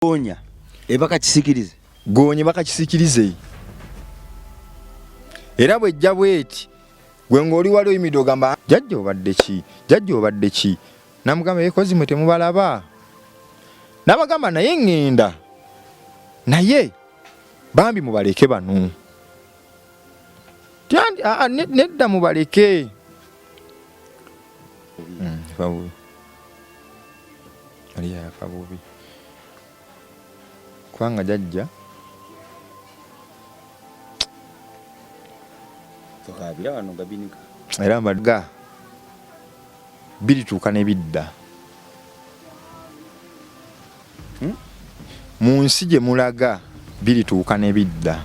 Gonya ebaka kisikirize gonye baka kisikirize era bwejja bweti gwe ngoli wali oyimido gamba jajjo obadde ki namugamba yekozi mwe temubalaba nabagamba naye ngenda naye bambi mubaleke bano nedda mubaleke fabubi aliya fabubi kwanga jajja tukabira wano gabinika era mbadga birituuka nebidda mu nsi gye mulaga birituuka nebidda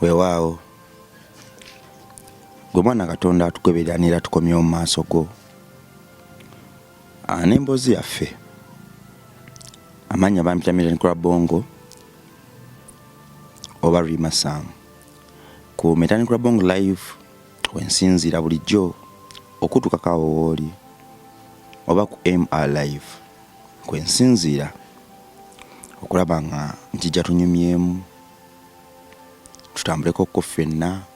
weewaawo gwe mwana Katonda atugoberanira tukomye mu maaso go n'emboozi yaffe amanya bampita Milton Bongo oba Rima Sam ku Milton Bongo live wensinzira bulijjo okutukakawo wooli oba ku MR live kwensinzira okulaba nga njija tunyumyemu tutambuleko ko ffenna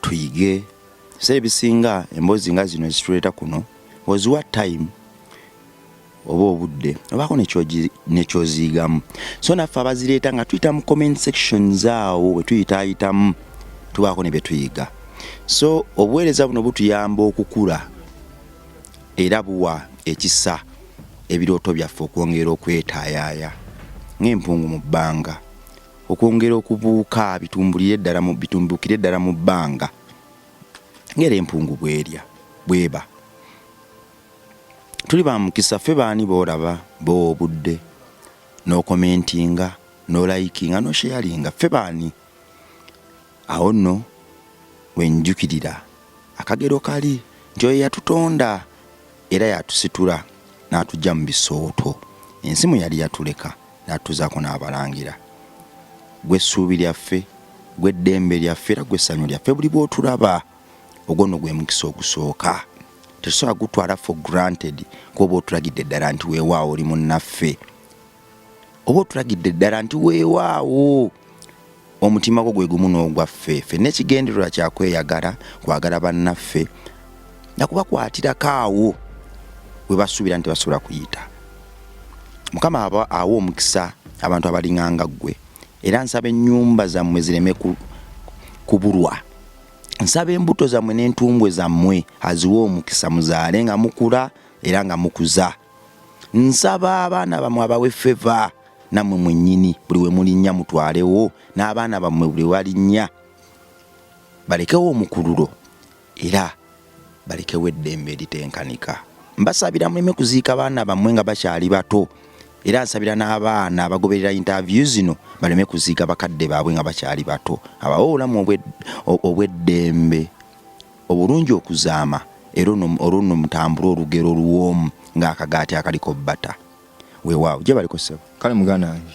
tuyige sebisinga emboozi nga zino ezituleeta kuno was what time oba obudde obaako nekyoziigamu so naffe abazireeta nga tuyita mu comment sections awo bwe tuyitaayitamu tubaako ne bye tuyiga so obuweereza buno butuyamba okukula era buwa ekisa ebirooto byaffe okwongera okwetaayaaya ng'empungu mu bbanga okwongera okubuuka bitumbukire ddala mu bbanga ngera empungu bweba tuli ba mukisa ffe baani boolaba boobudde n'okomentinga n'olayikinga n'osharinga ffe baani awo nno wenjukirira akagero kali nti oyo yatutonda era yatusitula n'atujja mu bisooto ensimu yali yatuleka n'atuzaako n'abalangira gwe ssuubi lyaffe gwe ddembe lyaffe era gwe ssanyu lyaffe buli bw'otulaba ogwo nno gwe mukisa ogusooka tetusobola gutwala for granted kuba otulagidde ddala nti weewaawo oli munnaffe oba otulagidde ddala nti weewaawo omutima gwo gwe gumu n'ogwaffe ffe n'ekigendererwa kyakweyagala kwagala bannaffe nakubakwatirako awo we basuubira nti basobola kuyita mukama awo omukisa abantu abalinganga ggwe era nsaba ennyumba zammwe zireme kubulwa nsaba embuto zammwe n'entumbwe zammwe aziwa omukisa muzaale nga mukula era nga mukuza nsaba abaana bammwe abawe feva nammwe mwennyini buli we mulinnya mutwalewo n'abaana bammwe buli walinnya balekewo omukululo era balekewo eddembe eritenkanika mbasabira muleme kuziika baana bammwe nga bakyali bato era nsabira n'abaana abagoberera interview zino baleme kuziika bakadde baabwe nga bakyali bato abawo obulamu obw'eddembe obulungi okuzaama era olwo mutambula olugero oluwoomu ng'akagaati akaliko bbata weewaawo gye baliko ssebo kale muganda wange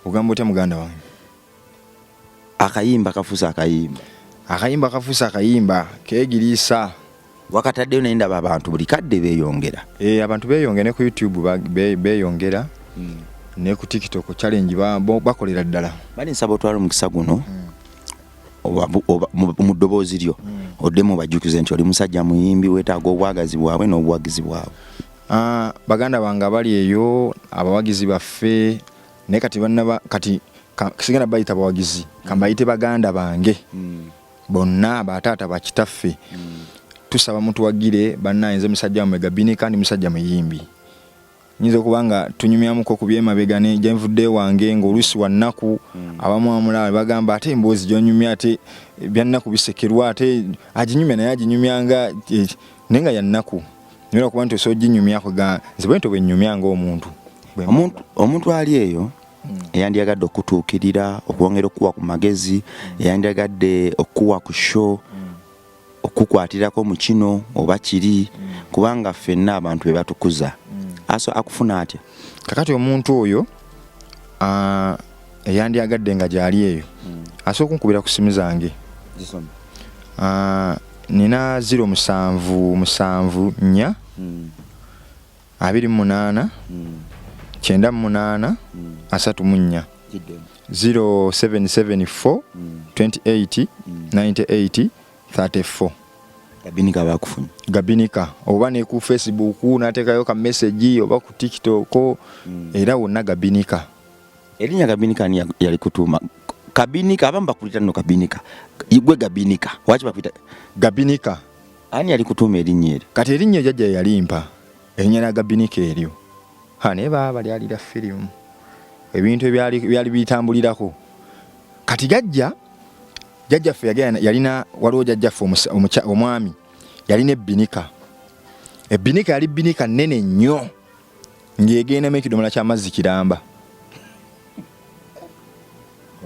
ogamba otya muganda wange akayimba kafuuse akayimba keegiriisa wakataddeyo naye ndaba abantu buli kadde beeyongera abantu beeyongera ne ku YouTube beeyongera ne ku TikTok challenge bakolera ddala bali nsaba otwala omukisa guno mu ddoboozi lyo oddemu bajjukize nti oli musajja muyimbi weetaaga obwagazi bwabwe n'obuwagizi bwabwe baganda bange abali eyo abawagizi baffe naye kati sigenda bayita bawagizi kambayite baganda bange bonna bataata bakitaffe tusaba mutuwagire bannanze musajja mu gabinika ndi musajja muyimbi nyinza okubanga tunyumyamuko ku byemabega ne gyenvudde wange ng'oluusi wannaku abamu amulala bagamba ate emboozi gyonyumya ate byannaku bisekerwa ate aginyumya naye aginyumyanga naye nga yannaku nyera okuba nti osobola ginyumyako nze bwe nti bwennyumyanga omuntu ali eyo eyandyagadde okutuukirira okwongera okuwa ku magezi eyandyagadde okuwa ku show okukwatirako mu kino oba kiri kubanga ffenna abantu be batukuza aso akufuna atya kakati omuntu oyo eyandyagadde nga gyali eyo asooka kunkubira ku simu zange nina 0774 28 98 34 0774 28 98 34. Gabinika bakufunye. Gabinika oba ne ku Facebook natekayo ka message oba ku TikTok era wonna Gabinika. Erinnya Gabinika ni yali kutuma. Gabinika abamba kulita no Gabinika. Igwe Gabinika. Wachi bakwita Gabinika. Ani yali kutuma erinnya eri? Kati erinnya jajja yalimpa. Erinnya na Gabinika eryo. Ne baba lyalira film. Ebintu byali bitambulirako. Kati jajja fe yalina waliwo jajja fe omwami yalina ebbinika. Ebbinika yali bbinika nnene nnyo ng'egenda ekidomola ky'amazzi kiramba.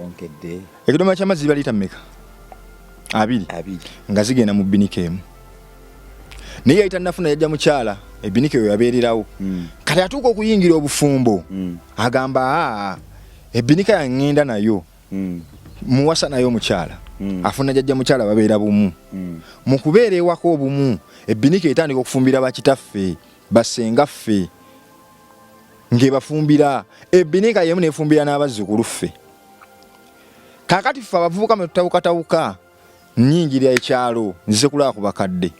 Onkedde. Ekidomola ky'amazzi balita mmeka? 2 nga zigenda mu bbinika emu. Naye yali tannafuna yajja mukyala ebbinika eyo yabeererawo. Kati atuuka okuyingira obufumbo agamba ebbinika yaŋŋenda nayo muwasa nayo mukyala. Afuna jajja mukyala babeera bumu. Mu kubeera ewako obumu ebbinika etandika okufumbira bakitaffe basengaffe ng'ebafumbira. Ebbinika yemu neefumbira n'abazzukulu ffe. Kaakati ffe abavubuka mwe tutawukatawuka nnyingira ekyalo nzize kulaba ku bakadde.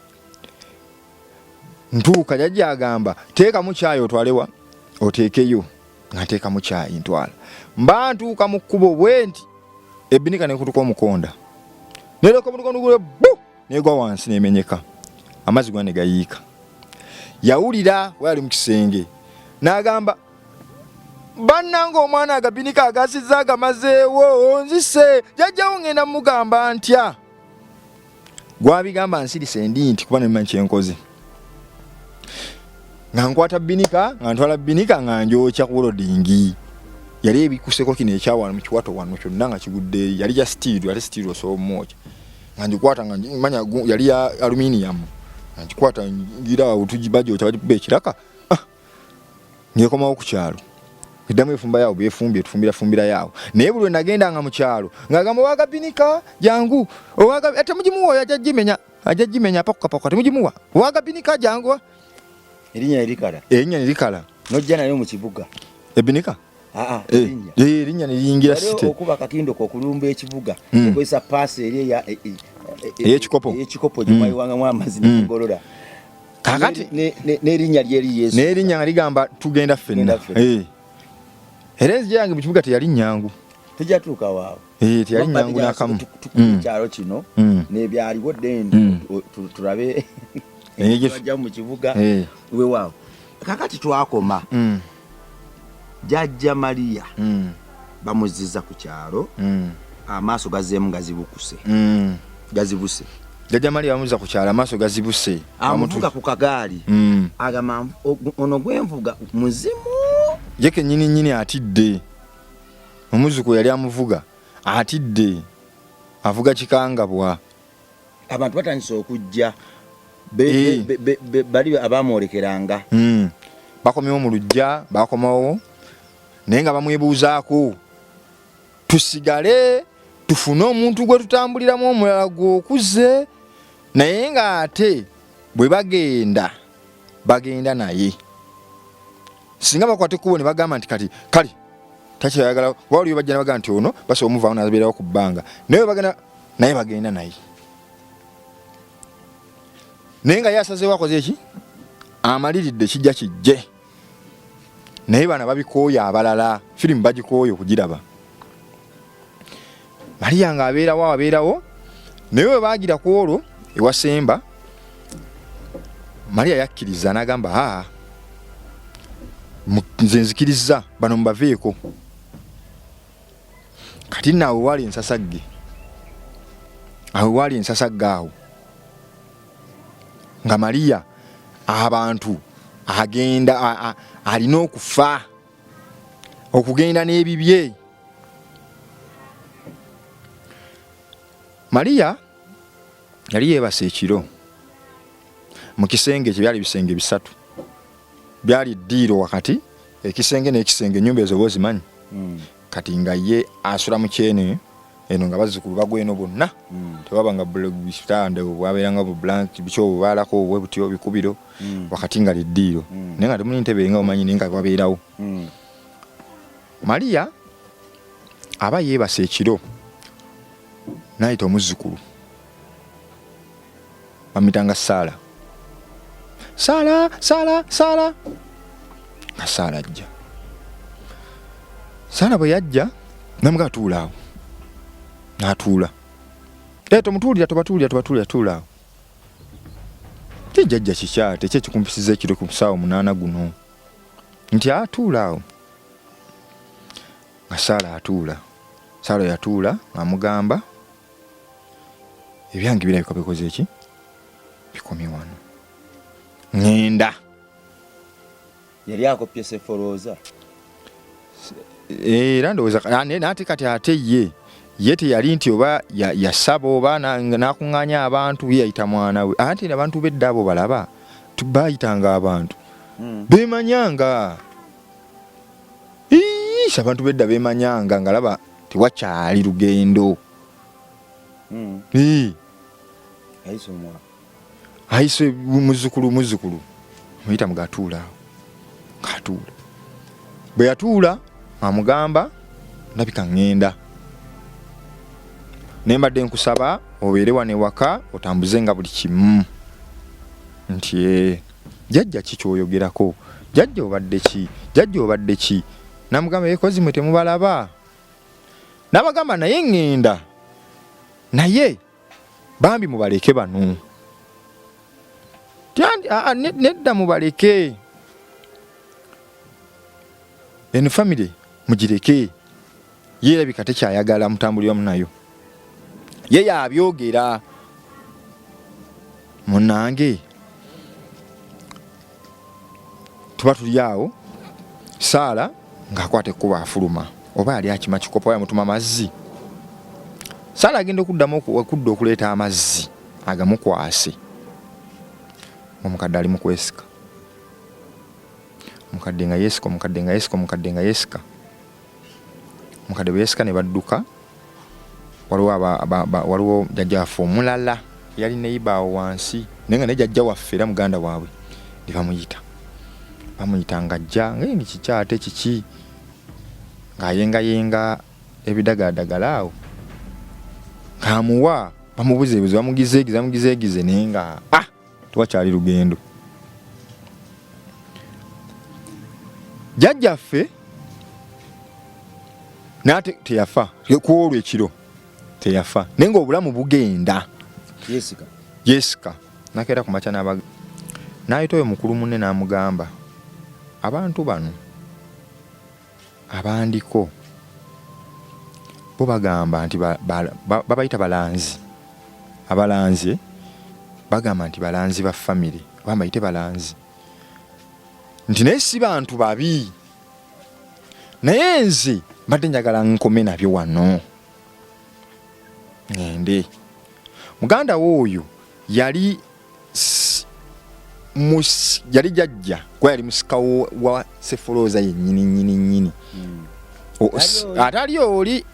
Ntuuka jajja agamba teekamu kyayi otwalewa oteekeyo. Ngateekamu kyayi ntwala. Mba ntuuka mu kkubo bwe nti ebbinika nekutuka omukonda. Nereka omukondo gule bu negwa wansi nemenyeka. Amazzi gwa ne gayiika. Yawulira wali mu kisenge. N'agamba bannanga omwana agabinika agasizza agamazeewo nzise jajjawo ngenda mugamba ntya. Gwabigamba nsirise ndi nti kuba nemmanyi kyenkoze. Nga nkwata bbinika nga ntwala bbinika nga njookya ku lodingi. Yali ebikuseko kino ekyawana mu kiwato wano kyonna nga kigudde yali ya steel yali steel so moja. Nga njikwata nga manya yali ya aluminium. Nga njikwata ngira utujibajo kyabajja ekiraka. Ngekomawo ku kyalo. Edamu efumba yawo tufumbira yawo. Naye buli nagenda nga mu kyalo ng'agamba waga bbinika jangu owaga ate mugimuwa ajajimenya pakukapakuka temugimuwa waga bbinika jangu. Erinnya erikala. Nojja nayo mu kibuga. Ebbinika? Erinnya niyingira site. Okuba kakindo kokulumba ekibuga. Okozesa paasi eri ey'ekikopo. Ey'ekikopo gyewayiwangamu amazzi n'egolola. Kakati n'erinnya lyeri Yesu. N'erinnya nga ligamba tugenda ffenna. Era enzija yange mu kibuga teyali nnyangu. Tejatuuka waawo. Teyali nnyangu n'akamu. Tukukyalo kino n'ebyaliwo ddendi tulabe bajja mu kibuga weewaawo. Kakati twakoma. Jajja Maria bamuzizza ku kyalo amaaso gazeemu gazibukuse. Jajja Maria bamuzizza ku kyalo amaaso gazibuse. Amuvuga ku kagaali. Agamba ono gwenvuga muzimu. Ye kennyini atidde. Omuzzukulu yali amuvuga atidde. Avuga kikangabwa. Abantu batandise okujja. Bali abamwolekeranga. Bakomyewo mu lujja bakomawo naye nga bamwebuuzaako tusigale tufune omuntu gwe tutambuliramu omulala gw'okuze naye nga ate bwe bagenda naye singa bakwate ekkubo ne bagamba nti kati kale takyayagala waliyo bajja ne bagamba nti ono basobola omuvaawo n'abeerawo ku bbanga naye bagenda naye naye nga ye asazeewo akoze eki amaliridde kijja kijje. Naye bana babikooya abalala firimu bagikooya okugiraba. Maria nga abeerawo naye we baagira ku olwo ewasemba Maria yakkiriza n'agamba nze nzikiriza bano mubaveeko. Kati naawe waali ensasagge awo nga Maria abantu agenda alina okufa okugenda n'ebibye. Maria yali yeebase ekiro mu kisenge kye byali bisenge 3 byali ddiiro wakati ekisenge n'ekisenge ennyumba ezo bozimanyi. Kati nga ye asula mu kyene eno nga bazzukulu bagweno bonna tewabanga bitanda bwabeeranga blank bicho balako bwe butyo bikubiro wakati nga liddiiro naye nga temuli ntebe nga omanyi nga babeerawo. Maria aba yeebase ekiro n'ayita omuzzukulu bamitanga Saala nga Saala ajja. Saala bwe yajja namuga atuula awo n'atuula. Tomutuulira tobatuulira tuula awo. Kijjajja kikyate kyekikumpisiza ekiro ku ssaawa 8 guno nti atuula awo nga Saala atuula. Saala yatuula amugamba ebyange birabika bikoze eki bikomye wano ngenda. Yali akopye Sefolooza era ndowooza naate kati ate ye teyali nti oba yasaba oba n'akuŋŋaanya abantu yayita mwana we. Ate abantu bedda abo balaba bayitanga abantu beemanyanga. Abantu bedda beemanyanga nga laba tewakyali lugendo. Ayise muzzukulu muyita mugatuula awo ng'atuula. Bwe yatuula amugamba ndabika ngenda nembadde nkusaba obeere wano ewaka otambuze nga buli kimu. Nti jjajja ki kyoyogerako? Jjajja obadde ki? Namugamba ekozi mwe temubalaba. Nabagamba naye ngenda naye bambi mubaleke bano. Nedda mubaleke. Eno family mugireke. Yeerabika tekyayagala mutambuliramu nayo. Ye yabyogera. Munnange tuba tuli awo Saala ng'akwata ekkuba afuluma oba yali akima kikopo yamutuma mazzi. Saala agenda okudda okuleeta amazzi agamukwase. Omukadde ali mu kwesika. Omukadde nga yeesika. Omukadde bwe yeesika ne badduka. Waliwo jjajjaffe omulala yali neiba awo wansi naye nga ne jjajja waffe era muganda waabwe ne bamuyita ng'ajja ngaye kikyate kiki ng'ayengayenga ebidagaladagala awo ng'amuwa bamubuzeebuze bamugizeegize naye nga tewakyali lugendo. Jjajjaffe n'ate teyafa ku olwo ekiro teyafa naye ng'obulamu bugenda. Yesika nakeera ku makya n'ayita oyo mukulu munne n'amugamba abantu bano abandiko bo bagamba nti babayita balanzi. Abalanzi bagamba nti balanzi ba family babayite balanzi nti naye si bantu babi naye nze mbadde njagala nkome nabyo wano ngende. Muganda w'oyo yali jjajja gwe yali musika wa Sefolooza yennyini. Ate ali oli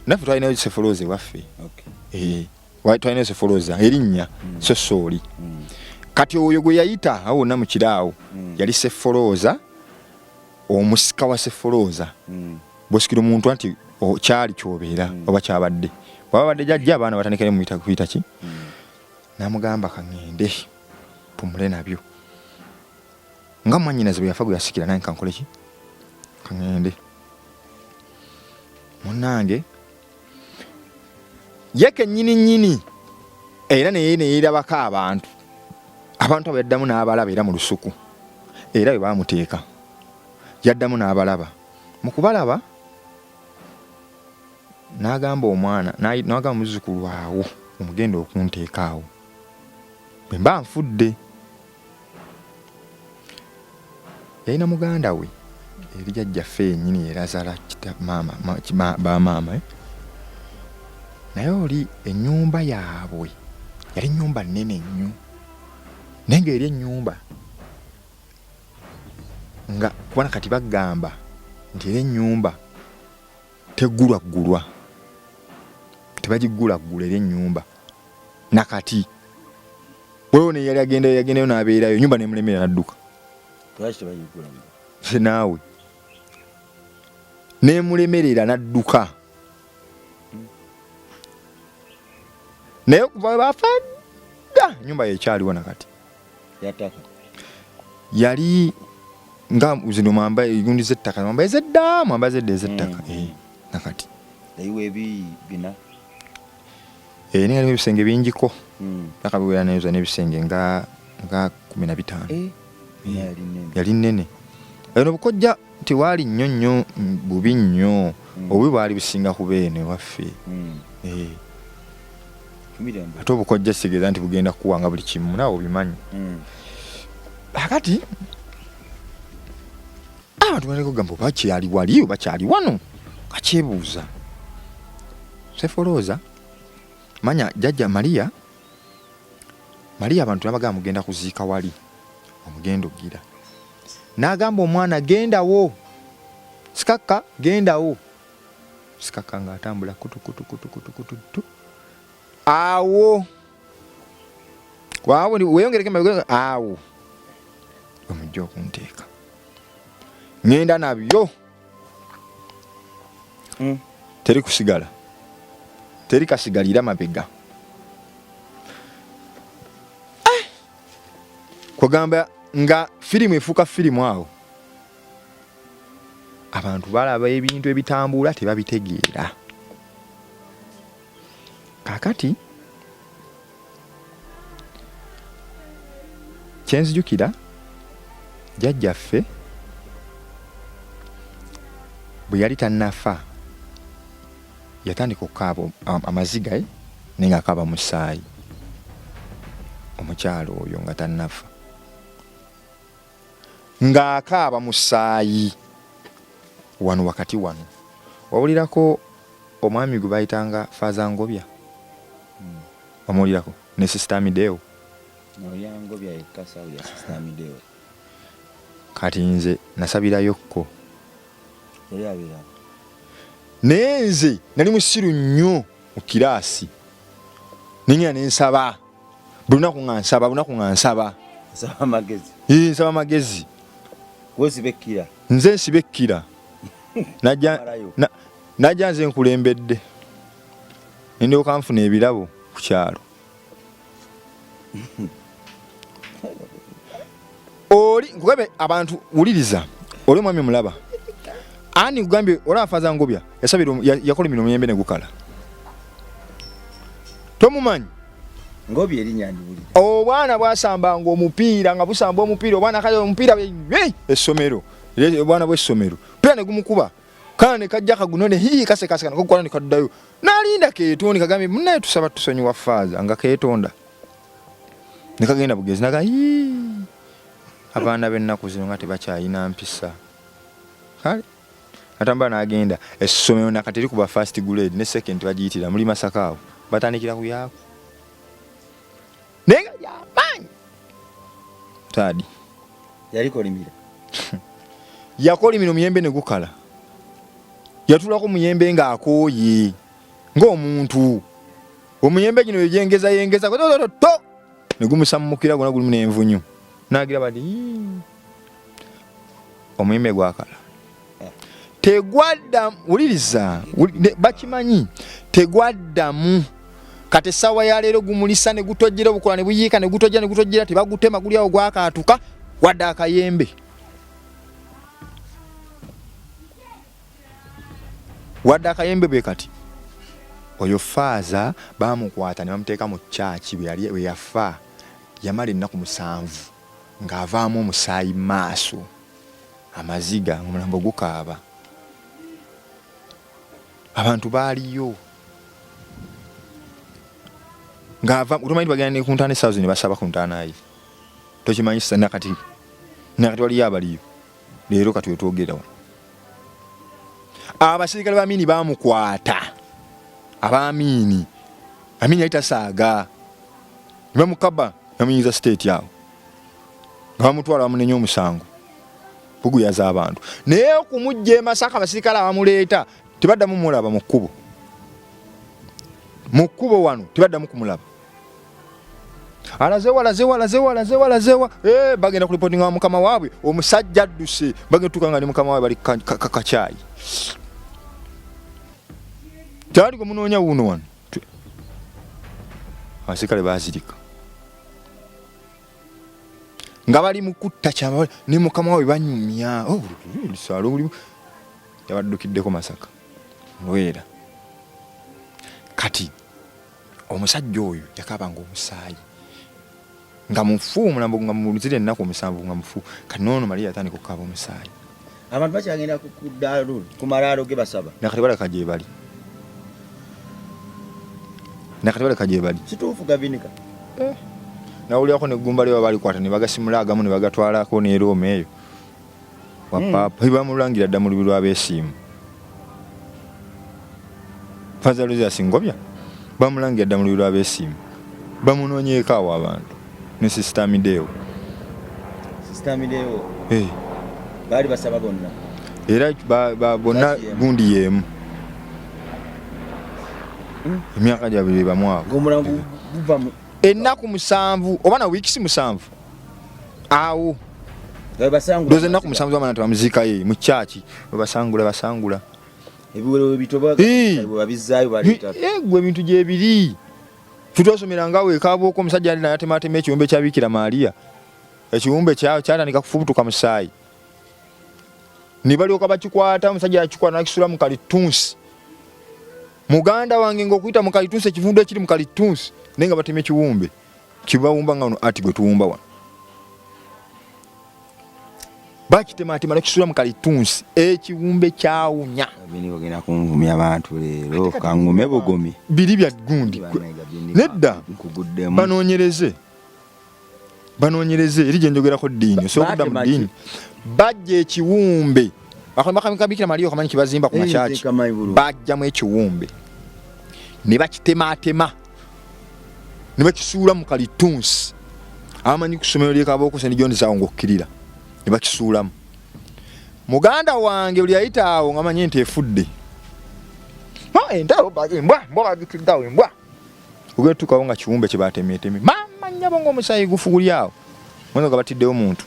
naffe twalinayo Sefolooza ewaffe. Twalinayo Sefolooza erinnya so sooli. Kati oyo gwe yayita awo wonna mu kiraawo yali Sefolooza omusika wa Sefolooza. Bw'osikira omuntu nti kyali kyobeera oba kyabadde. Bwaba badde jjajja abaana batandikire mu kuyita ki? N'amugamba kangende tumule nabyo. Nga mwannyinaze bwe yafa gwe yasikira nange kankole ki? Kangende. Munnange ye kennyini era naye neyeerabako abantu abo yaddamu n'abalaba era mu lusuku era bwe baamuteeka yaddamu n'abalaba. Mu kubalaba n'agamba omwana n'agamba muzzukulu awo omugenda okunteeka awo bwe mba nfudde. Yalina muganda we eri jjajjaffe yennyini erazaala bamaama naye oli ennyumba yaabwe yali ennyumba nnene nnyo naye ng'eri ennyumba nga kubona kati bagamba nti era ennyumba teggulwaggulwa tebagigula era ennyumba nakati wewe ne yali yagendayo n'abeerayo ennyumba nemulemera n'adduka lwaki tebagigula naawe nemulemerera n'adduka naye kuva bafadda ennyumba yekyaliwo nakati yataka yali nga zino mwamba gundi z'ettaka mwamba ezedda mwamba z'ettaka nakati eyiwa ebi bina naye ngalimu ebisenge bingiko akabiwera nayoza n'ebisenge nga 15 yali nnene eno bukojja tiwaali nnyo bubi nnyo obubi bwali businga kubeene waffe ate obukojja kitegeeza nti bugenda kuwanga buli kimu naawe obimanyi akati abantu baleko gamba bakyali wali bakyali wano kakyebuuza sefolooza manya jjajja Maria abantu nabagamba mugenda kuziika wali omugendo gira n'agamba omwana gendawo sikakka gendawo sikakka ng'atambula kutu awo weeyongereko awo omujja okunteeka ngenda nabyo teri kusigala teri kasigalira mabega kugamba nga firimu efuuka firimu awo abantu balaba ebintu ebitambula tebabitegeera kakati kyenzijukira jjajjaffe bwe yali tannafa yatandika okukaaba amaziga naye ng'akaaba musaayi omukyalo oyo nga tannafa ng'akaaba musaayi wano wakati wano wawulirako omwami gwe bayitanga Fazangobya wamuwulirako ne Sister Amideo kati nze nasabirayokko naye nze nali musiru nnyo mu kiraasi nengera nensaba buli lunaku nga nsaba nsaba amagezi nze nsiba ekkira najja nze nkulembedde nendyoka nfuna ebirabo ku kyalo oli nkugabe abantu wuliriza oli omwami mulaba ani kugambye olaba Fazangobya yakola emirimu muyembe negukala tomumanyi Ngobya erinnya ndiwulira obwana bwasambanga omupiira nga busamba omupiira obwana kaja omupiira essomero obwana bw'essomero pira ne gumukuba kana ne kajja kagunone kase nakokwana ne kaddayo nalinda keetonda kagambye munaye tusaba tusonyiwa Faza nga keetonda ne kagenda bugezi naga abaana b'ennaku zino nga tebakyayina mpisa kale atambula n'agenda essomero nakati liri kuba first grade ne second bagiyitira muli Masakaawo batandikira ku yaako nenga yamanyi tadi yalikolimira yakolimira omuyembe ne gukala yatulako muyembe ng'akooye ng'omuntu omuyembe gino yengeza to ne gumusammukira gona gulimu n'envunyu n'agira bati omuyembe gwakala tegwadda wuliriza bakimanyi tegwaddamu kati essaawa ya leero gumulisa ne gutojjera obukola ne buyiika ne gutojjera tebagutema guli awo gwakaatuka wadde akayembe bwe kati oyo Faaza baamukwata ne bamuteeka mu kyaki bwe yafa yamala ennaku 7 ng'avaamu omusaayi maaso amaziga omulambo gukaaba abantu baaliyo ng'ava otomanyi bagenda ne ku ntaana essaawa ne basaba ku ntaana ye tokimanyi sisa nakati waliyo abaliyo leero kati wetwogerawo abasirikale b'Amiini baamukwata ab'Amiini yali tasaaga ne bamukaba yamuyinza state awo nga bamutwala bamunenya omusango buguyaza abantu naye okumujja e Masaka abasirikale abamuleeta tebaddamu mulaba mu kkubo mu kkubo wano tebaddamu kumulaba. Alazewa bagenda kulipotinga wa mukama waabwe omusajja adduse bagenda tukanga ni mukama waabwe bali kakacaayi. Tali ko munoonya wuno wano. Abasikale baazirika. Nga bali mu kutta kyama ni mukama waabwe banyumya. Lusalo buli yabaddukiddeko Masaka. Lwera. Kati omusajja oyo yakabanga omusaayi. Nga mufu mulambo nga muluzire ennaku omusanvu nga mufu. Kati noono Maria atandika okukaaba omusaayi. Abantu bakyagenda kuddaalo ku malaalo ge basaba. Nakati baleka gye bali. Kituufu Gabinika. Nawulirako neggumba lye balikwata ne bagasimula agamu ne bagatwalako ne Roma eyo. Wapapa bamulangira dda mu lubiri lw'abeesiimu. Fazaluzi asingobya bamulangira dda mu lubiri lw'abeesiimu. Bamunoonyeeko awo abantu ne Sister Mideo. Baali basaba bonna. Era bonna gundi yeemu. Emyaka gyabwe bamwako. Ngomulango guva mu ennaku 7 oba na wiikisi 7 awo doze ennaku 7 z'amana tebamuziikayo mu kyaki basangula ebiwero bitoba babizaayo baleeta gwe ebintu gyebiri tutwasomera ngawo ekaabwoko omusajja ali nayatematema ekiwumbe kya Bikira Maria ekiwumbe kyatandika kufubutuka musaayi ne balyoka bakikwata omusajja yakikwata nakisula mu kalitunsi. Muganda wange ng'okuyita mu kalitunsi ekivundu ekiri mu kalitunsi nenga batema ekiwumbe kibawumba nga ati gwe tuwumba wano bakitematema nakisula mu kalitunsi ekiwumbe kyawunya. Gabinika ogenda kunvumya abantu leero kangume bugomi biri bya gundi nedda banoonyereze eri gye njogerako ddiini osokudda mu ddiini bajja ekiwumbe Bikira Maria okamanyi kibazimba ku makyaki bajjamu ekiwumbe ne bakitematema ne bakisuula mu kalitunsi abamanyi ku ssomero ly'ekabooko St. John's awo ng'okkirira ne bakisuulamu. Muganda wange buli yayita awo ng'amanyi nti efudde embwa bagituddawo embwa ogwetukawo nga kiwumbe kye batemeteme mama nnyabo ng'omusaayi gufuguli awo mwenga nga batiddewo muntu.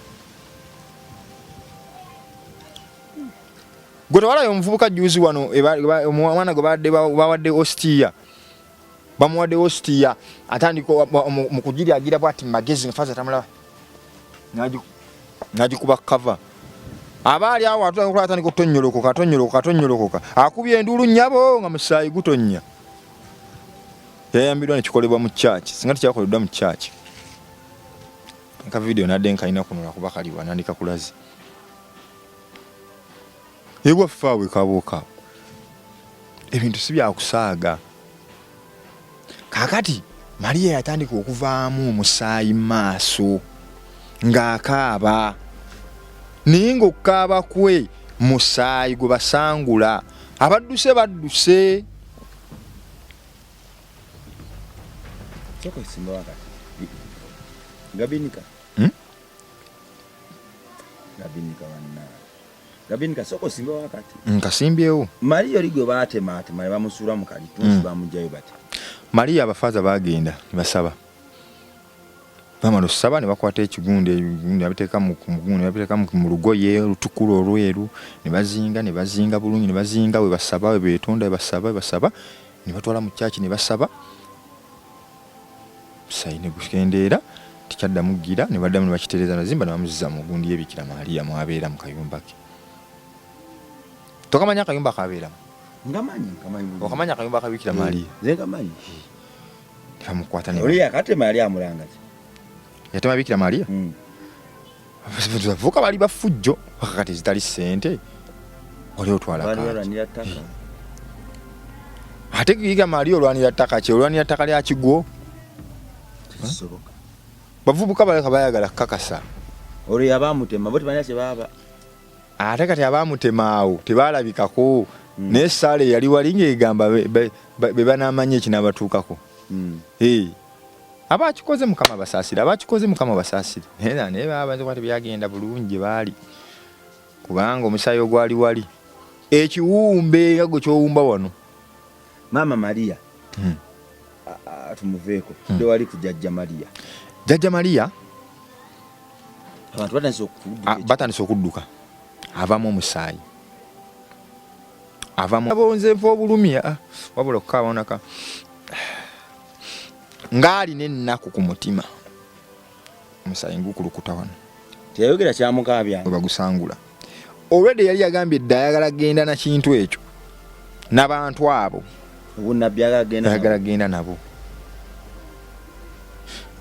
Gwe tewalayo omuvubuka juzi wano omwana gwe bawadde ostia bamuwadde ostia atandika mu kugiryagira bwati magezi nfaza tamulaba nagikuba kava abaali awo atandika okutonyolokoka akubye enduulu nnyabo nga musaayi gutonnya. Yayambirwa nekikolebwa mu kyaki singa tekyakoleddwa mu kyaki nka video nadde nkalina kuno nakuba kaliwa nandika kulazi ewaffe awo ekabookaawo ebintu si byakusaaga. Kaakati Maria yatandika okuvaamu omusaayi maaso ng'akaaba naye ng'okukaaba kwe musaayi gwe basangula badduse Soko isimba wakati Gabinika Gabinika soko simba wakati nkasimbyewo Maria ligwe baatematema ne bamusuula mu kalitunsi bamugjayo bati Maria abafaza bagenda ne basaba bamala okusaba ne bakwata ekigunde babiteeka mu lugoye olutukulu olweru ne bazinga bulungi ne bazinga we basaba we beetonda we basaba ne batwala mu kyaki ne basaba musaayi ne gukendeera tikyaddamu gira ne baddamu ne bakitereeza nazimba ne bamuziza mu gundi y'Ebikira Maria mwabeera mu kayumba ke. Tokamanya akayumba kabeeramu? Ngamanyi. Okamanya akayumba ka Bikira Maria? Nze ngamanyi. Bamukwata ne oli yakatema yali amulangazi yatema Bikira Maria? Abavubuka bali bafujjo wakati zitali ssente oli otwala kaaki ate Bikira Maria olwanira ttaka ki olwanira ttaka lya Kigwo bavubuka baleka bayagala kakasa oli yabamutema bo tebanya kye baba ate kati abamutema awo tebalabikako naye Saale yali wali ng'egamba be banamanya ekinabatuukako abakikoze Mukama basaasire naye babanze kwate byagenda bulungi baali kubanga omusaayi ogwali wali ekiwumbe nga gwe kyowumba wano Mama Maria tumuveeko dde wali ku Jjajja Maria. Jjajja Maria Abantu batandise okudduka avamu omusaayi avamu abonzeevu obulumya wabula okukaabonaka ng'alina ennaku ku mutima omusaayi ngukulukuta wano teyayogera kyamukaabya bwe bagusangula olwedde yali yagambye dda ayagala genda na kintu ekyo n'abantu abo obunnabbi ayagala genda nabo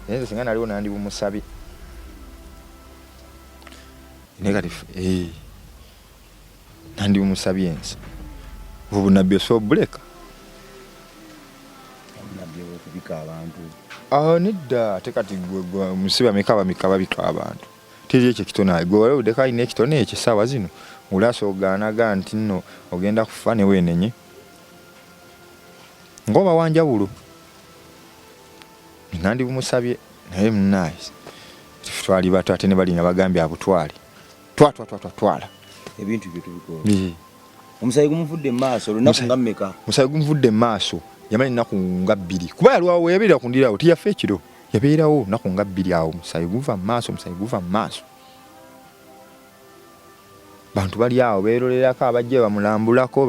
naye singa naliwo nandi bumusabye negative nandi bumusabye ensi obunabbi osobuleka kubika abantu nedda ate kati musiba mikaba bika abantu tiri ekyo kitone gwe wali udeka alina ekitone ekyo essaawa zino olaasoogaanaga nti nno ogenda kufa ne weenenye ng'oba wanjawulo nandi bumusabye naye munaayi twali bato ate ne balina bagambye abutwale twala ebintu bye tubikola omusaayi gumuvudde mu maaso olunaku nga mmeka omusaayi gumuvudde mu maaso yamala ennaku nga 2 kuba yaliwawo yabeera kundirawo tiyafa ekiro yabeerawo nnaku nga 2 awo omusaayi guva mu maaso bantu bali awo beerolerako abajja bamulambulako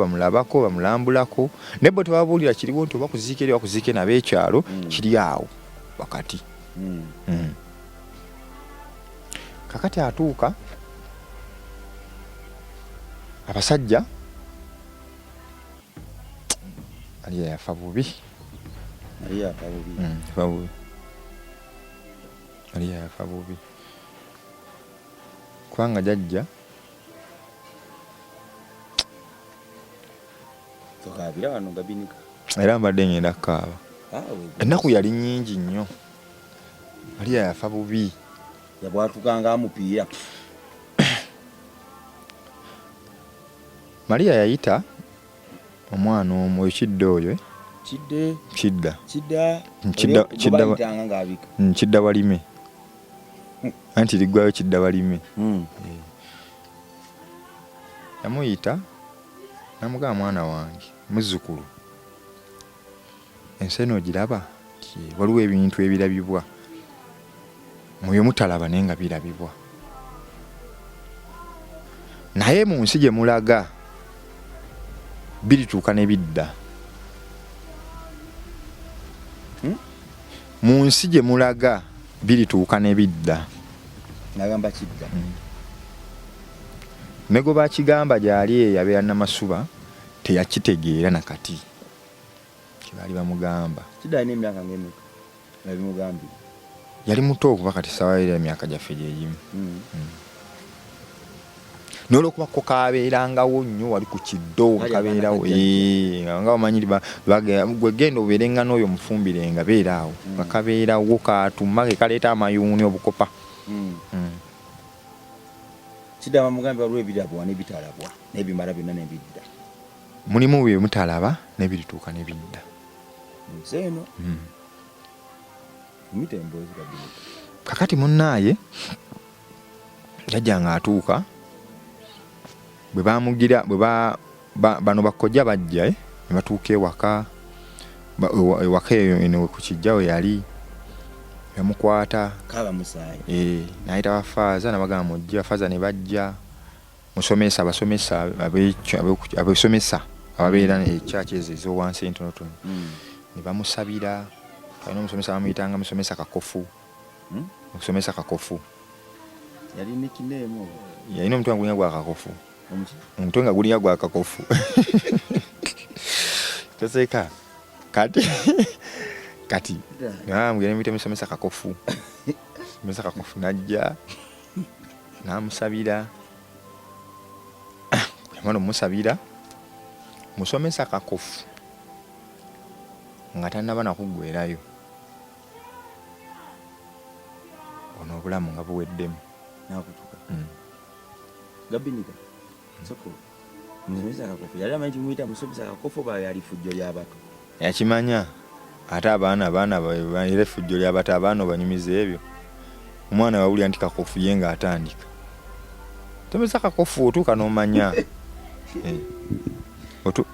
naye bo tebabuulira kiriwo nti oba kuziike n'ab'ekyalo kiri awo wakati kakati atuuka abasajja Maria yafa bubi kubanga jjajja tokaabira wano gabinika era mbadde ngenda kukaaba ennaku yali nnyingi nnyo Maria yafa bubi yabwatukanga amupiira Maria yayita omwana omu ekidde oyo kidda walime anti liggwayo kidda walime yamuyita namugamba mwana wange muzzukulu ensi eno ogiraba waliwo ebintu ebirabibwa mubyo mutalaba naye nga birabibwa naye mu nsi gye mulaga birituuka ne bidda mu nsi gye mulaga birituuka ne bidda nagamba kidda ne gwe bakigamba gyali yabeera namasuba teyakitegeera nakati kibaali bamugamba kidda alina emyaka ng'emeka babimugambye yali muto okuba kati sawaira emyaka gyaffe gyegimu n'olwokuba ko kabeerangawo nnyo wali ku kiddo kabeerawo nga bamanyiri gwe genda obeerenga n'oyo mufumbire nga beeraawo nga kabeerawo katuma ke kaleeta amayuuni obukopa kidda bamugambye waliwo ebirabwa n'ebitalabwa n'ebimala byonna n'ebidda mulimu bye mutalaba n'ebirituuka n'ebidda nsi eno mitemboozi kabinika kakati munnaaye jjajja ng'atuuka bwe bamugira bano bakojja bajja ne batuuka ewaka eyo ku kijja we yali yamukwata kaaba musaayi n'ayita bafaaza nabagamba mujja bafaaza ne bajja abasomesa abesomesa ababeera ekyaki ezo ez'owansi entonotono ne bamusabira alina omusomesa bamuyitanga musomesa Kakofu omusomesa Kakofu yalina ekineemu yalina omutwe nga gulinnya gwa Kakofu omutwe nga gulinnya gwa Kakofu toseka kati namugenda muyite musomesa Kakofu musomesa Kakofu najja namusabira yamala omusabira musomesa Kakofu nga tannaba nakuggwerayo ono obulamu nga buweddemu nakutuka gabinika soko musomesa Kakofu yali amanyi kimuyita musomesa Kakofu ba yali fujjo ly'abato yakimanya ate abaana era effujjo ly'abato abaana obanyumiza ebyo omwana wawulira nti Kakofu ye nga atandika musomesa Kakofu otuuka n'omanya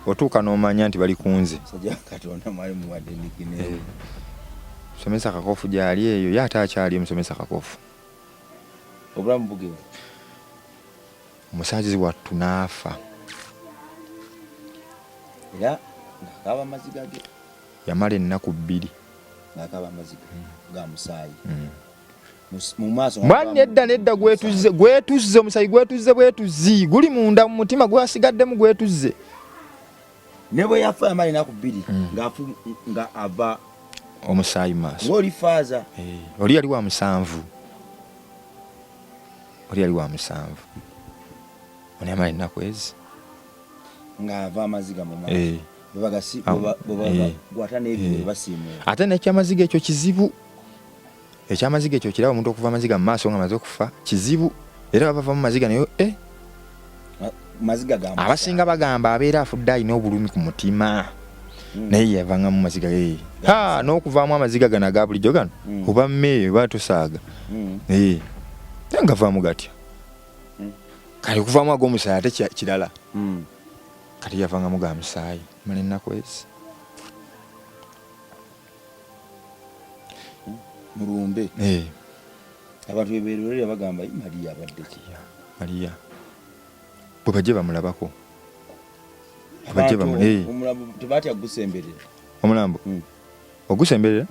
otuuka n'omanya nti bali kunze sajja katonda mwali muwadde nikine Musomesa Kakofu gyali eyo ye ate akyali Musomesa Kakofu. Obulamu bugere. Omusazi wattu n'afa. Era ng'akaaba amaziga ge. Yamala ennaku 2. Ng'akaaba amaziga ga musaayi. Mu maaso Mwani nedda gwetuzze omusayi bwetuzi guli munda mu mutima gwasigaddemu gwetuzze. Ne bwe yafa yamala ennaku 2 nga ava omusaayi maaso. Ng'oli faaza. Oli yali wa 7. Ono yamala ennaku ezi. Ng'ava amaziga mu maaso. Gwata n'ebyo basiimuula. Ate n'ekyamaziga ekyo kizibu. Ekyamaziga ekyo kiraba omuntu okuva amaziga mu maaso nga amaze okufa kizibu. Era bava mu maziga nayo maziga gamba. Abasinga bagamba abeera afudde alina obulumi ku mutima. Naye yavanga mu maziga ye. N'okuvaamu amaziga gano aga bulijjo gano. Oba mmee oba tosaaga. Ngavaamu gatya. Kale okuvaamu ag'omusaayi ate kirala. Kati yavangamu ga musaayi. Mala ennaku ezi. Mulumbe. Abantu bebeerera bagamba Maria abadde ki? Maria. Bwe bajje bamulabako. Omulambo tebatya gusemberera. Omulambo. Ogusemberera?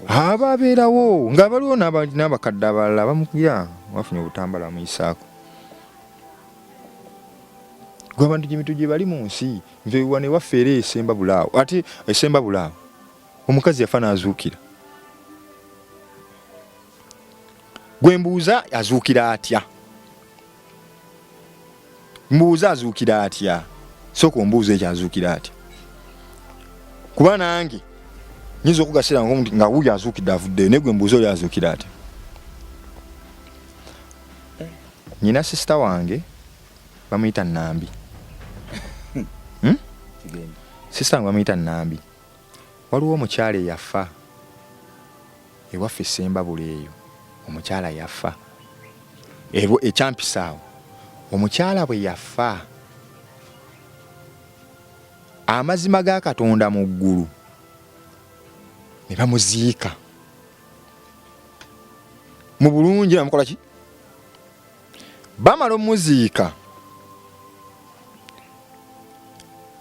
Ababeerawo nga baliwo n'abakadde abalala bamukira bafunye obutambala muyisaako. Gwe abantu gyemitu gye bali mu nsi nze wane waffe esemba bulaawo. Ate esemba bulaawo omukazi yafa n'azuukira. Gwe mbuuza azuukira atya? Mbuuza azuukira atya? Sooka ombuuza ekyo azuukira atya? Kuba nange nyinza okugasira nga wuyo azuukidde avuddeyo naye gwe mbuuza oli azuukira atya? Nyina sisita wange bamuyita Nambi. Sisita wange bamuyita Nambi. Waliwo omukyala eyafa ewaffe esemba buleeyo. Omukyala yafa. Ekyampisaawo omukyala bwe yafa amazima ga Katonda mu ggulu ne bamuziika mu bulungi. Namukola ki? Bamala omuziika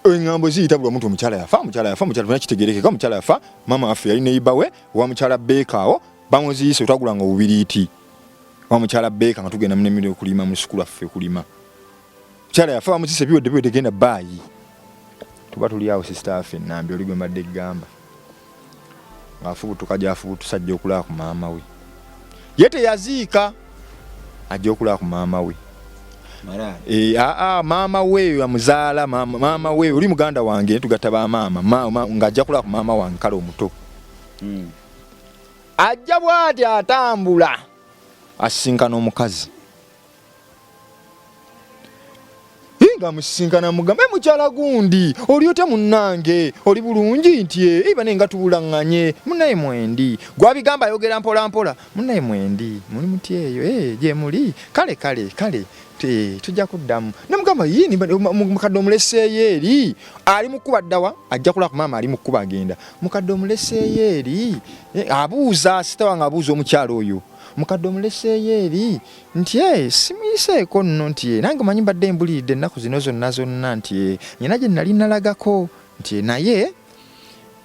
engambo ziyita buli omuntu omukyala yafa tulina kitegerekeka omukyala yafa. Mama waffe yali neiba we wa mukyala Beeka awo bamuziise otwagulanga obubiriiti wa mukyala Beeka nga tugenda munemire okulima mu sukulu affe okulima. Mukyala yafa bamuziise biwedde genda baayi. Tuba tuli awo sisita affe Nambi oli gwe mbadde gamba. Afubutuka gy'afubutusa ajja okulaba ku maama we. Ye teyaziika ajja okulaba ku maama we. Maama we yamuzaala maama we oli muganda wange tugatta ba maama ng'ajja kulaba ku maama wange kale omuto. Ajja bw'ati atambula asisinkana omukazi. Nga musisinkana mugamba mukyala gundi oli otya munnange oli bulungi nti iba nenga tubulanganye munnaye mwendi gwabigamba ayogera mpola mpola munnaye mwendi muli muti eyo gye muli kale tujja kuddamu nemugamba yini mukadde omuleseeyo eri ali mukuba ddawa ajja kulaba ku maama ali mukuba agenda mukadde omuleseeyo eri abuuza sita wange abuuza omukyala oyo mukadde omuleseeyo eri nti simuyiseeko nno nti nange manyi mbadde mbulidde ennaku zino zonna nti nyina gye nali nalagako nti naye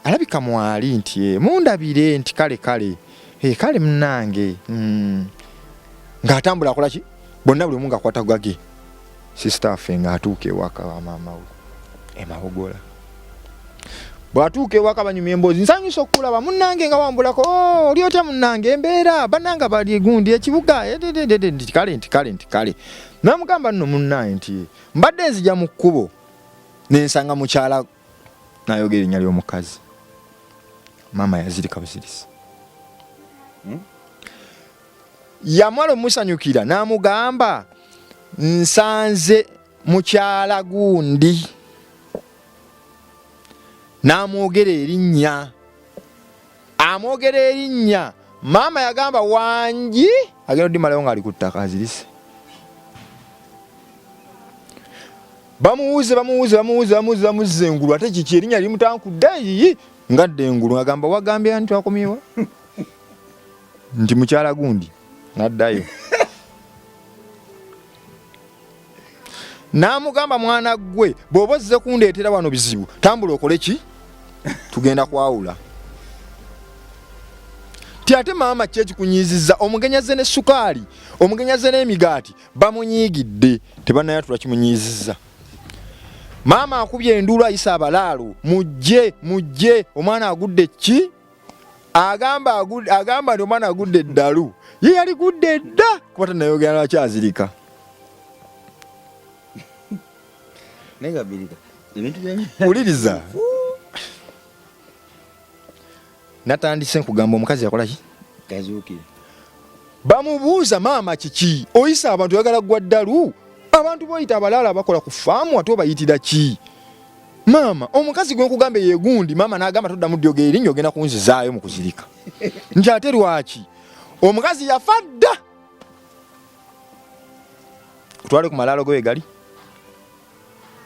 alabika mwali nti mundabire nti kale munnange ng'atambula akola ki bonna buli omu ng'akwata gage sisita affe ng'atuuka ewaka wa maama we emabogola. Bw'atuuka ewaka banyumya emboozi nsanyusa okulaba munnange nga wambulako oli otya munnange embeera bannanga bali gundi ekibuga nti kale namugamba nno munnange nti mbadde nzija mu kkubo nensanga mukyala n'ayogera erinnya ly'omukazi. Maama yazirika buzirisi. Yamala omusanyukira n'amugamba nsanze mukyala gundi. N'amwogera erinnya. Amwogera erinnya. Maama yagamba wangi agenda oddimalayo ng'ali ku ttaka azirise. Bamuwuze engulu ate kiki erinnya limutankudde ngadde engulu agamba wagambye nti wakomyewa nti mukyala gundi naddayo namugamba mwana gwe bw'oba ozze kundeetera wano bizibu tambula okole ki tugenda kwawula ti ate maama kyekikunyiizizza omugenyaze ne sukaali omugenyaze n'emigaati bamunyiigidde tebanayatula kimunyiizizza maama akubye enduulu ayisa abalaalo mujje omwana agudde ki agamba nti omwana agudde eddalu ye yali gudde dda kuba tanayogera lwakyazirika wuliriza natandise nkugamba omukazi yakolaki bamubuuza maama kiki oyisa abantu oyagala gwa ddalu abantu boyita abalaala bakola ku faamu ate obayitira ki maama omukazi gwe nkugamba yegundi maama n'agamba toddamu ddyoga erinnya ogenda kunzizaayo mu kuzirika nti ate lwaki omukazi yafa dda otwale ku malaalo ge wegali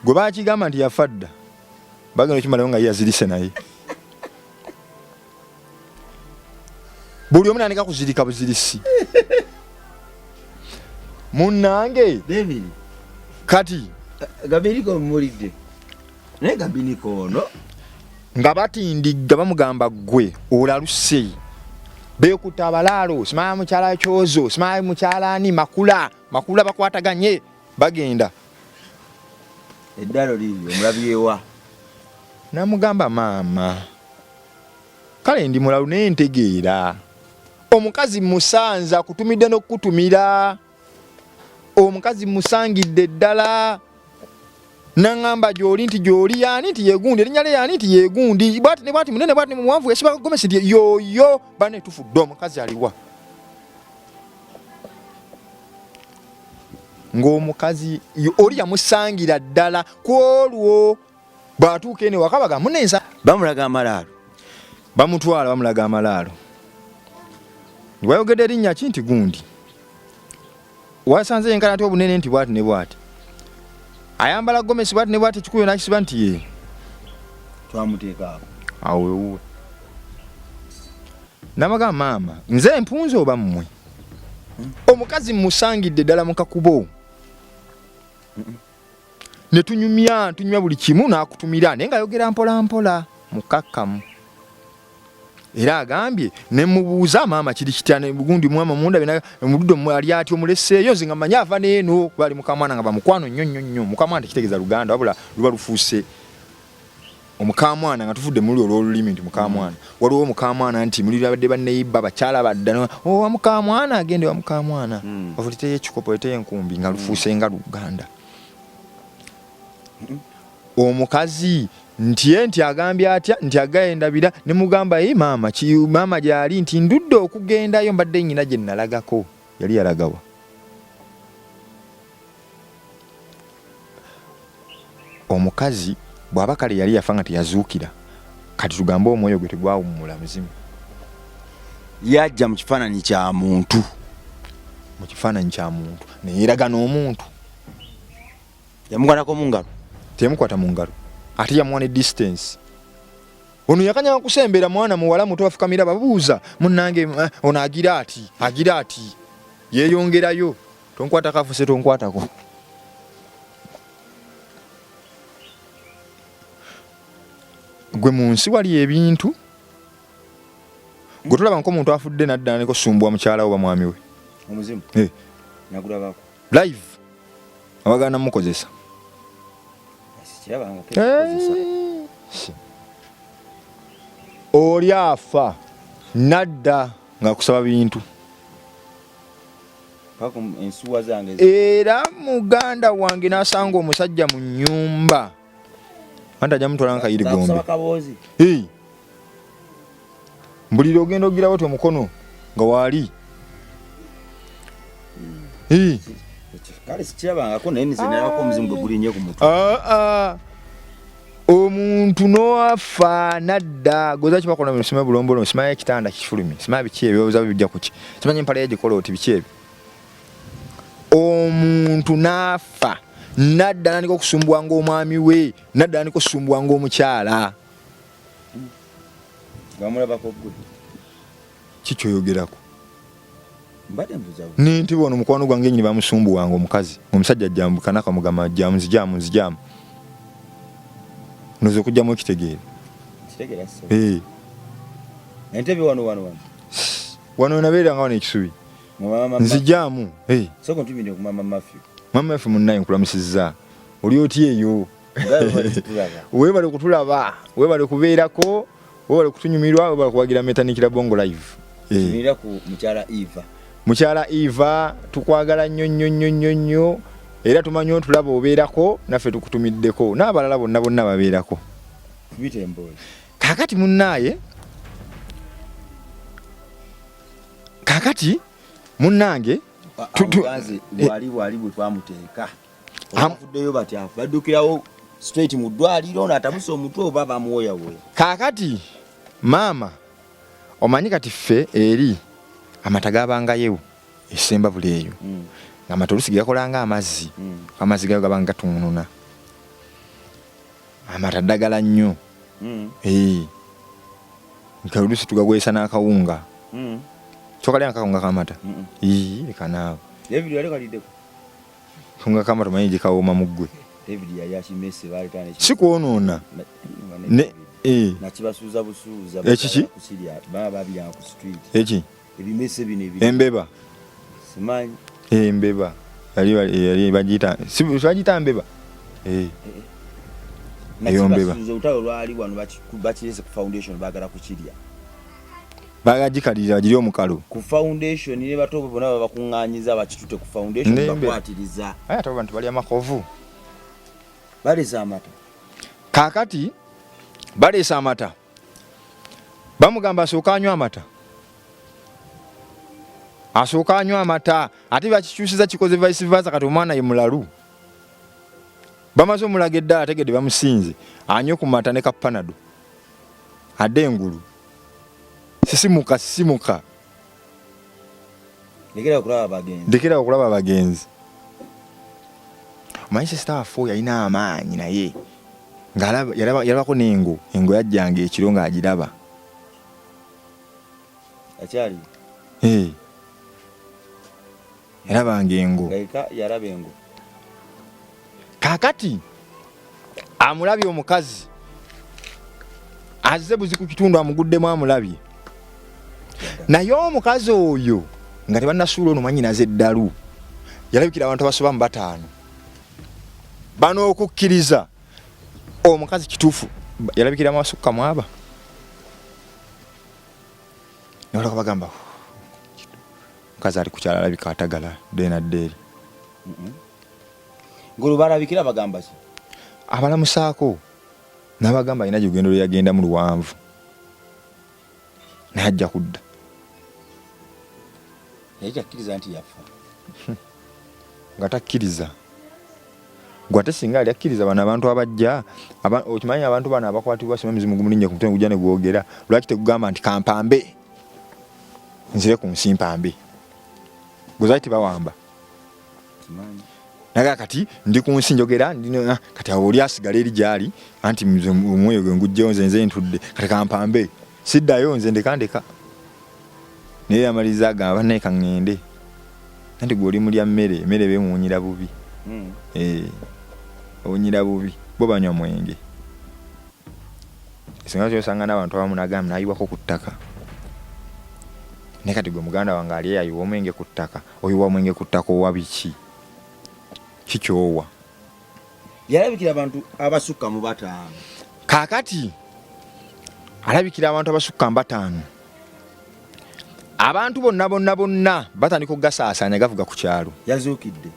gwe bakigamba nti yafa dda bagenda okimalayo nga ye yazirise naye buli omu nanika kuzirika buzirisi munnange kati gabiniko mmulidde naye gabiniko ono nga batindigga bamugamba gwe olaluse beekuta abalaalo simaya mukyala kyozo simaya mukyala ani makula bakwataganye bagenda eddalo liri omulabyewa namugamba maama kale ndi mulalu naye ntegeera omukazi musanza kutumidde n'okukutumira omukazi musangidde ddala naŋŋamba gy'oli nti gy'oli yaani nti yegundi erinnya lye yaani nti yegundi bwati ne bwati munene bwati muwanvu yasiba gomesi nti yoyo bane tufudde omukazi aliwa ng'omukazi oli yamusangira ddala ku olwo bw'atuuka ene waka baga munensa bamulaga amalaalo bamutwala bamulaga amalaalo wayogedde erinnya ki nti gundi wasanze yenkana ati obunene nti bwati ne bwati ayambala gomesi bwati ne bwati ekikuyo nakisiba nti ye twamuteeka awo wewuwe namagamba maama nze mpunze oba mmwe omukazi musangidde ddala mu kakubo ne tunyumya buli kimu n'akutumira naye ng'ayogera mpola mpola mukakkamu era agambye ne mubuuza maama kiri kitya ne gundi mwama munda omududde ali ati omuleseeyo nze nga manya ava n'eno bali mukamwana nga bamukwano nnyo mukamwana tekitegeeza Luganda wabula luba lufuuse omukamwana nga tufudde muri olw'olulimi nti mukamwana waliwo omukamwana nti muli babadde banneeyibba bakyala badda wa mukamwana agende wa mukamwana ovuliteyo ekikopo eteyo enkumbi nga lufuuse nga Luganda omukazi nti agambye atya nti agayendabira ne mugamba ye maama gyali nti ndudde okugendayo mbadde nnyina gye nalagako yali yalagawa omukazi bw'aba kale yali yafa nga teyazuukira kati tugambe omwoyo gwe tegwawummula muzimu yajja mu kifaananyi kya muntu neyeeraga n'omuntu yamukwatako mu ngalo teyamukwata mu ngalo ate yamuwa ne distance ono yakanya kusembera mwana muwala muto afukamira babuuza munnange ono agira ati yeeyongerayo tonkwata kafuse tonkwatako gwe mu nsi wali ebintu gwe tolaba nkomuntu afudde naddala neko sumbwa mukyala oba mwami we omuzimu nagulabako live abagana mukozesa oli afa nadda nga kusaba bintu era muganda wange n'asanga omusajja mu nnyumba anti ajja mutwala nkayiri gombe mbulira ogenda ogirawo ti omukono nga waali omuntu n'afa nadda goza kibakola mu sima bulombolo sima ekitanda kifulumi sima biki ebyobuza bijja kuki simanyi empala yagikola oti biki ebyo omuntu n'afa nadda niko kusumbwa ng'omwami we nadda niko kusumbwa ng'omukyala Bamulabako gwe. Kikyoyogerako. Mbadde mbuza. Nti wono mukwano gwange nyini bamusumbu wange omukazi. Omusajja ajjambukana akamugamba jamu. Nozo kujjamu ekitegeera. Kitegeera so. Entebe wano. Wano nabeera nga wano ekisubi. Nzijamu. Soko ntumire ku mama Matthew. Mama Matthew munnaye nkulamusizza. Oli oti eyo. Weebale kutulaba. Weebale kubeerako. Weebale kutunyumirwa. Weebale kuwagira Metanikira Bongo Live. Tunyumira ku Mukyala Eva tukwagala nnyo. Era tumanyi otulaba obeerako naffe tukutumiddeko. N'abalala bonna babeerako. Kakati munnaaye. Kakati munnange wali bwe twamuteeka amufuddeyo batyafu baddukirawo straight mu ddwaliro n'atamusa omutwe oba bamuwoyawoya. Kakati maama omanyi kati ffe eri amata gabangayo esemba buli eyo ng'amata oluusi gakolanga amazzi amazzi gayo gabanga gatunununa amata ddagala nnyo nka oluusi tugagwesa n'akawunga chokalya akawunga kamata leka naawe David yali kaliddeko kunga kamata manyi gikawooma muggwe David yali akimese baalitane sikwonoona nakibasuuza busuuza ekiki kusirya baba babirya ku street eki ebimese bino ebiri embeba simanyi embeba yali bagiyita bagiyita mbeba eyo mbeba utalo lwali wano bakirese ku foundation bagala kukirya bagagikalira giri omukalo ku foundation ne batobo bona babakunganyiza bakitute ku foundation bakwatiriza aya tabo bantu bali amakovu balesa amata kakati balesa amata bamugamba asooka anywa amata ate bakikyusiza kikoze vice versa kati omwana ye mulalu bamaze omulaga eddala ategedde bamusinze anywe ku mata ne kapanado adde engulu sisimuka ndekera okulaba abagenzi omanyi sisita waffe yalina amaanyi naye yalabako n'engo yajjanga ekiro ng'agiraba akyali yalabanga engo yalaba engo kakati amulabye omukazi azze buzi ku kitundu amuguddemu amulabye naye omukazi oyo nga tebannasuula ono mwanyinaze eddalu yalabikira abantu abasoba mu 5 bano okukkiriza omukazi kituufu yalabikira amasukka mwaba nolako bagamba omukazi ali kukyala alabika atagala denaddeeri ngulu balabikira bagamba ki abalamusaako n'abagamba alina gyogendo lwe yagenda mu luwanvu najja kudda yakkiriza nti yafa nga takkiriza gwate singa ali akkiriza bano abantu abajja okimanyi abantu bano abakwatibwa simamizi mugumulinnya ku mutwe gujja ne gwogera lwaki tegugamba nti kampambe nzire ku nsi mpambe gwezaali tebawamba naga kati ndi ku nsi njogera kati awo oli asigala eri gyali anti omwoyo gwe ngujjeyo nze ntudde kati kampambe siddayo nze ndekandeka naye yamaliza agamba naye kaŋŋende anti gwe oli mulya emmere bemuwunyira bubi owunyira bubi bo banywa mwenge singa kyosanga n'abantu abamu nagamba nayiwako ku ttaka naye kati gwe muganda wange ali yayiwa omwenge ku ttaka oyiwa omwenge ku ttaka owa biki kikyowa yalabikira abantu abasukka mu 5 kakati alabikira abantu abasukka mu 5 abantu bonna batandika okugasaasaanya gavuga ku kyalo yazuukidde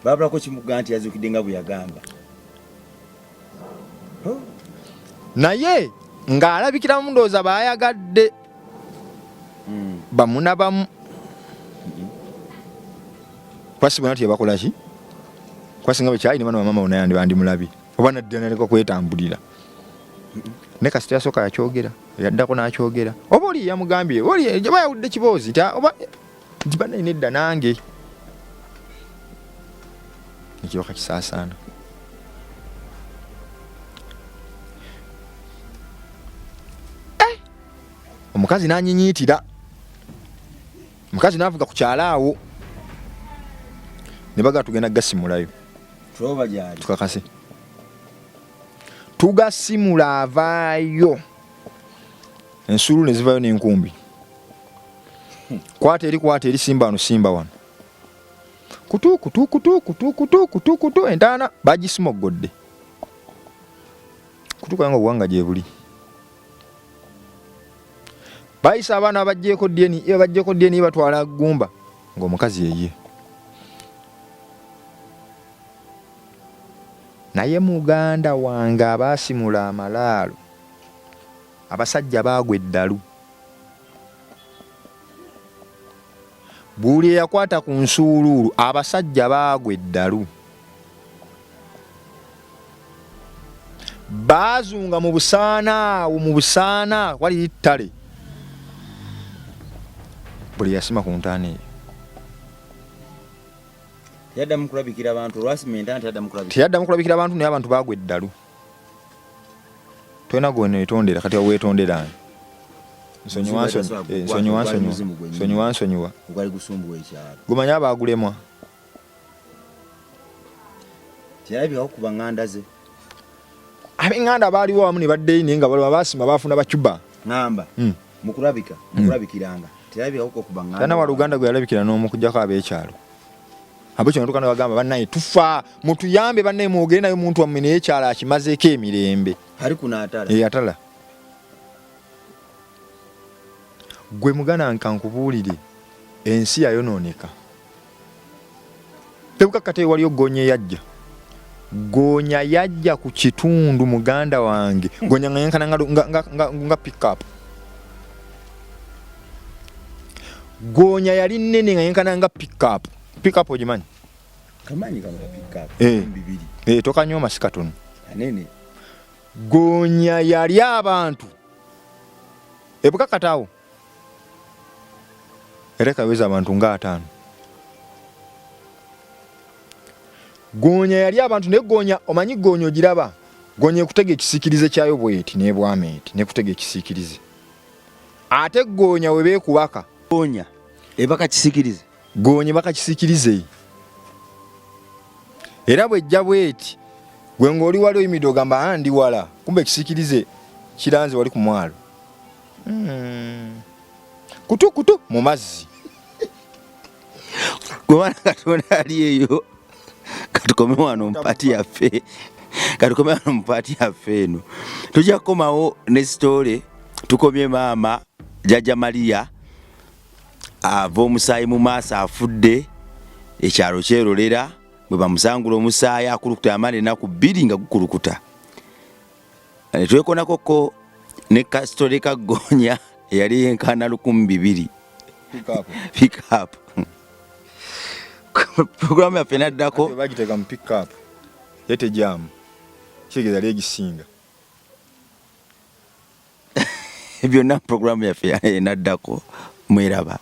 babulako kimuga nti yazuukidde nga bwe yagamba naye ng'alabikira mu ndowooza baayagadde bamunabamu kwasibona nti yabakola ki kwasinga bwe kyali ne bano bamama bonna yandibandimulabye oba naddanaleka kwetambulira ne kasita yasooka yakyogera yaddako n'akyogera oba oli yamugambye oli gyaba yawudde kiboozi nti oba gibana ina edda nange ekiroka kisaasaana omukazi n'anyinyiitira, omukazi n'avuga ku kyalaawo ne baga tugenda gasimulayo tukakase tugasimula avaayo ensuulu ne zivayo n'enkumbi kwata eri simba wano simba wano kutu entaana bagisimogodde kutuuka nga obuwanga gye buli bayisa abaana abajjeeko dyeni batwala gumba ng'omukazi yeye naye muganda wange abaasimula amalaalo abasajja baagwa eddalu buli eyakwata ku nsuuluulu abasajja baagwa eddalu baazunga mu busaana wali ttale buli yasima ku ntaana eyo teyaddamu kulabikira abantu olwasima entaana teyaddamu kulabikira abantu naye abantu baagwa eddalu tolina gweneetondera kati weetondera nsonyiwa gumanye abaagulemwa teyalabikako ku baŋŋanda ze ab'eŋŋanda baaliwo wamu ne baddeyo naye nga balema baasima baafuna bacuba ŋŋamba mukulabikiranga teyalabikako ku baŋŋanda tana wa Luganda gwe yalabikira n'omukugjako ab'ekyalo abo kino tukana bagamba bannaye tufa mutuyambe bannaye mwogere nayo muntu wammwe naye ekyalo akimazeeko emirembe ali ku naatala atala gwe mugana nkankubuulire ensi yayonooneka tebukakate waliyo goonya yajja ku kitundu muganda wange goonya nga yenkana nga pick-up goonya yali nnene nga yenkana nga pick-up ogimanyi tokanyooma si katono goonya yali abantu ebukakataawo era kaweza abantu nga 5 goonya yali abantu naye goonya omanyi goonya ogiraba goonya ekutega ekisiikirize kyayo bweti n'ebwameeti nekutega ekisiikirize ate goonya we beekubaka goonya ebaka kisiikirize goonya baka kisiikirize era bwejja bweti gwe ng'oli wali oyimidde ogamba ndi wala kumbe ekisiikirize kiranze wali ku mwalo kutu mu mazzi gwewana Katonda ali eyo katukome wano mu paati yaffe eno tujja kukomawo ne sitole tukomye maama jjajja Maria ava omusaayi mu maaso afudde ekyalo kyerolera bwe bamusangula omusaayi akulukuta amaana ennaku 2 nga gukulukuta ne twekonakoko ne kasitole ka goonya eyali yenkana 200 pick-up programu yaffe naddako bagiteeka mu pick-up yete jamu kigeza yali egisinga byonna programu yaffe naddako mweraba